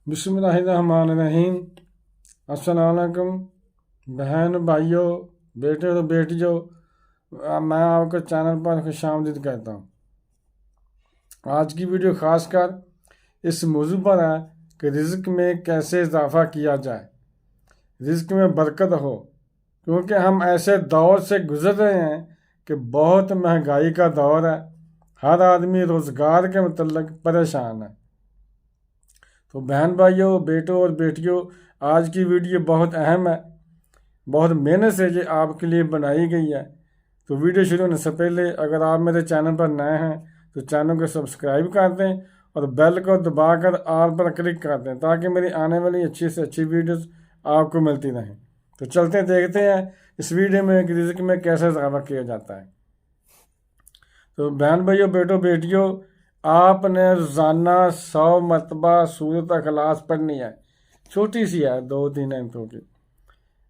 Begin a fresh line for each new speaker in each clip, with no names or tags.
بسم اللہ الرحمن الرحیم۔ السلام علیکم بہن بھائیوں، بیٹے اور بیٹیوں، میں آپ کو چینل پر خوش آمدید کہتا ہوں۔ آج کی ویڈیو خاص کر اس موضوع پر ہے کہ رزق میں کیسے اضافہ کیا جائے، رزق میں برکت ہو، کیونکہ ہم ایسے دور سے گزر رہے ہیں کہ بہت مہنگائی کا دور ہے، ہر آدمی روزگار کے متعلق پریشان ہے۔ تو بہن بھائیوں، بیٹوں اور بیٹیوں، آج کی ویڈیو بہت اہم ہے، بہت محنت سے یہ آپ کے لیے بنائی گئی ہے۔ تو ویڈیو شروع ہونے سے پہلے اگر آپ میرے چینل پر نئے ہیں تو چینل کو سبسکرائب کر دیں اور بیل کو دبا کر آل پر کلک کر دیں تاکہ میری آنے والی اچھی سے اچھی ویڈیوز آپ کو ملتی رہیں۔ تو چلتے دیکھتے ہیں اس ویڈیو میں کہ رزق میں کیسے اضافہ کیا جاتا ہے۔ تو بہن بھائیوں، بیٹوں بیٹیوں، آپ نے روزانہ 100 مرتبہ سورۃ اخلاص پڑھنی ہے، چھوٹی سی ہے، 2-3 آیتوں کی۔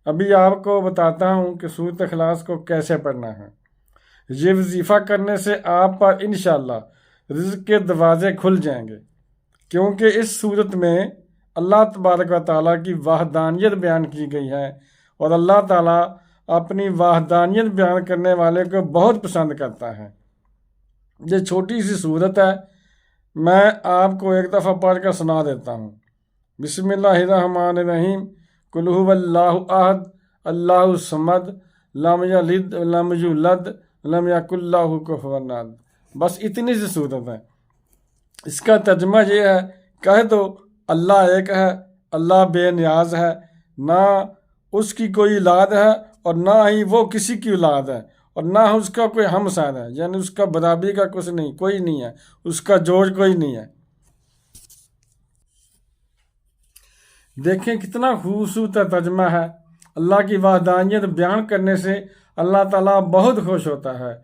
ابھی آپ کو بتاتا ہوں کہ سورۃ اخلاص کو کیسے پڑھنا ہے۔ یہ وظیفہ کرنے سے آپ پر انشاءاللہ رزق کے دروازے کھل جائیں گے، کیونکہ اس سورت میں اللہ تبارک و تعالیٰ کی وحدانیت بیان کی گئی ہے، اور اللہ تعالیٰ اپنی وحدانیت بیان کرنے والے کو بہت پسند کرتا ہے۔ یہ چھوٹی سی صورت ہے، میں آپ کو ایک دفعہ پڑھ کر سنا دیتا ہوں۔ بسم اللہ الرحمن الرحیم۔ قل هو اللہ احد اللہ الصمد لم یلد ولم یولد ولم یکن لہ کفوا احد۔ بس اتنی سی صورت ہے۔ اس کا ترجمہ یہ ہے، کہہ دو اللہ ایک ہے، اللہ بے نیاز ہے، نہ اس کی کوئی اولاد ہے اور نہ ہی وہ کسی کی اولاد ہے، اور نہ اس کا کوئی ہمسائر ہے، یعنی اس کا برابری کا کچھ نہیں، کوئی نہیں ہے، اس کا جوڑ کوئی نہیں ہے۔ دیکھیں کتنا خوبصورت ترجمہ ہے۔ اللہ کی وحدانیت بیان کرنے سے اللہ تعالیٰ بہت خوش ہوتا ہے۔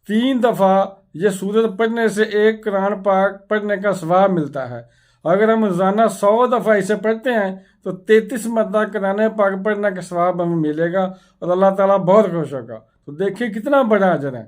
3 دفعہ یہ سورت پڑھنے سے ایک قرآن پاک پڑھنے کا ثواب ملتا ہے۔ اگر ہم روزانہ 100 دفعہ اسے پڑھتے ہیں تو 33 مرتبہ قرآن پاک پڑھنے کا ثواب ہمیں ملے گا اور اللہ تعالیٰ بہت خوش ہوگا۔ تو دیکھیں کتنا بڑا اجر ہے۔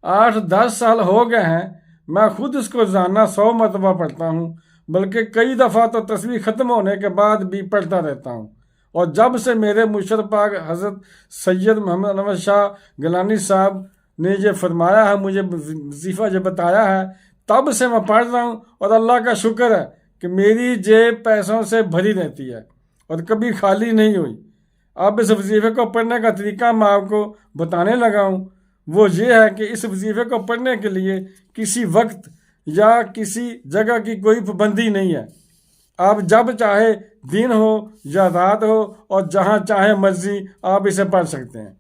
8-10 سال ہو گئے ہیں، میں خود اس کو روزانہ 100 مرتبہ پڑھتا ہوں، بلکہ کئی دفعہ تو تسبیح ختم ہونے کے بعد بھی پڑھتا رہتا ہوں۔ اور جب سے میرے مرشد پاک حضرت سید محمد انور شاہ گیلانی صاحب نے یہ فرمایا ہے، مجھے وظیفہ یہ بتایا ہے، تب سے میں پڑھ رہا ہوں، اور اللہ کا شکر ہے کہ میری جیب پیسوں سے بھری رہتی ہے اور کبھی خالی نہیں ہوئی۔ اب اس وظیفے کو پڑھنے کا طریقہ میں آپ کو بتانے لگا ہوں۔ وہ یہ ہے کہ اس وظیفے کو پڑھنے کے لیے کسی وقت یا کسی جگہ کی کوئی پابندی نہیں ہے۔ آپ جب چاہے دن ہو یا رات ہو اور جہاں چاہے مرضی آپ اسے پڑھ سکتے ہیں۔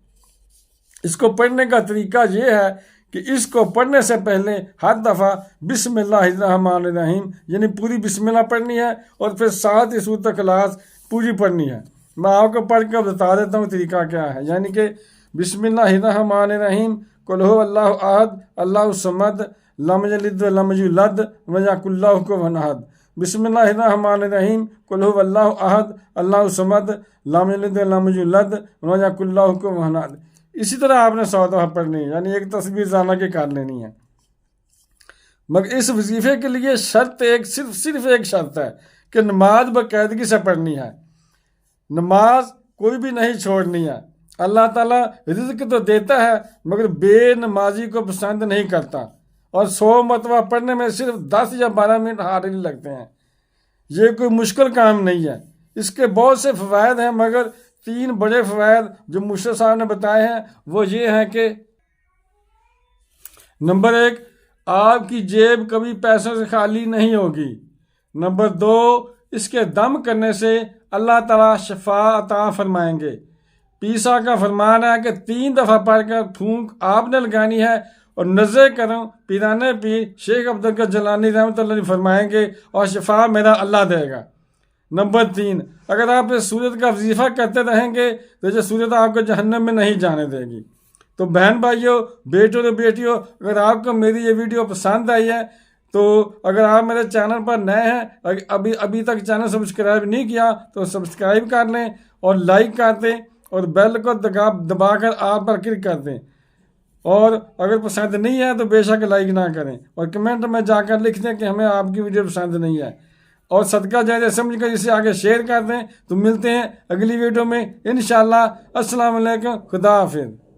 اس کو پڑھنے کا طریقہ یہ ہے کہ اس کو پڑھنے سے پہلے ہر دفعہ بسم اللہ الرحمن الرحیم یعنی پوری بسم اللہ پڑھنی ہے، اور پھر ساتھ ہی سورۃ اخلاص پوری پڑھنی ہے۔ میں آپ کو پڑھ کر بتا دیتا ہوں طریقہ کیا ہے، یعنی کہ بسم اللہ الرحمن الرحیم قل هو اللہ احد اللہ الصمد لم یلد ولم یولد ولم یکن لہ کفوا احد۔ بسم اللہ الرحمن الرحیم قل هو اللہ احد اللہ الصمد لم یلد ولم یولد ولم یکن لہ کفوا احد۔ اسی طرح آپ نے 100 دفعہ پڑھنی ہے، یعنی ایک تصویر زانہ کی کر لینی ہے۔ مگر اس وظیفے کے لیے شرط صرف ایک شرط ہے کہ نماز باقاعدگی سے پڑھنی ہے، نماز کوئی بھی نہیں چھوڑنی ہے۔ اللہ تعالیٰ رزق تو دیتا ہے مگر بے نمازی کو پسند نہیں کرتا، اور 100 مرتبہ پڑھنے میں صرف 10 یا 12 منٹ ہارڈلی لگتے ہیں۔ یہ کوئی مشکل کام نہیں ہے۔ اس کے بہت سے فوائد ہیں، مگر 3 بڑے فوائد جو مرشد صاحب نے بتائے ہیں وہ یہ ہیں کہ نمبر 1، آپ کی جیب کبھی پیسوں سے خالی نہیں ہوگی۔ نمبر 2، اس کے دم کرنے سے اللہ تعالیٰ شفا عطا فرمائیں گے۔ پیسا کا فرمان ہے کہ 3 دفعہ پڑھ کر پھونک آپ نے لگانی ہے، اور نظر کروں پیران پیر شیخ عبدالقادر جیلانی رحمۃ اللہ علیہ فرمائیں گے، اور شفا میرا اللہ دے گا۔ نمبر 3، اگر آپ اس سورت کا وظیفہ کرتے رہیں گے تو یہ سورت آپ کو جہنم میں نہیں جانے دے گی۔ تو بہن بھائیوں، بیٹوں اور بیٹیوں، اگر آپ کو میری یہ ویڈیو پسند آئی ہے تو اگر آپ میرے چینل پر نئے ہیں، ابھی تک چینل سبسکرائب نہیں کیا تو سبسکرائب کر لیں اور لائک کر دیں، اور بیل کو دبا کر آپ پر کلک کر دیں، اور اگر پسند نہیں ہے تو بے شک لائک نہ کریں، اور کمنٹ میں جا کر لکھ دیں کہ ہمیں آپ کی ویڈیو پسند نہیں ہے۔ اور صدقہ جاریہ سمجھ کر اسے آگے شیئر کر دیں. تو ملتے ہیں اگلی ویڈیو میں انشاءاللہ. السلام علیکم. خدا حافظ.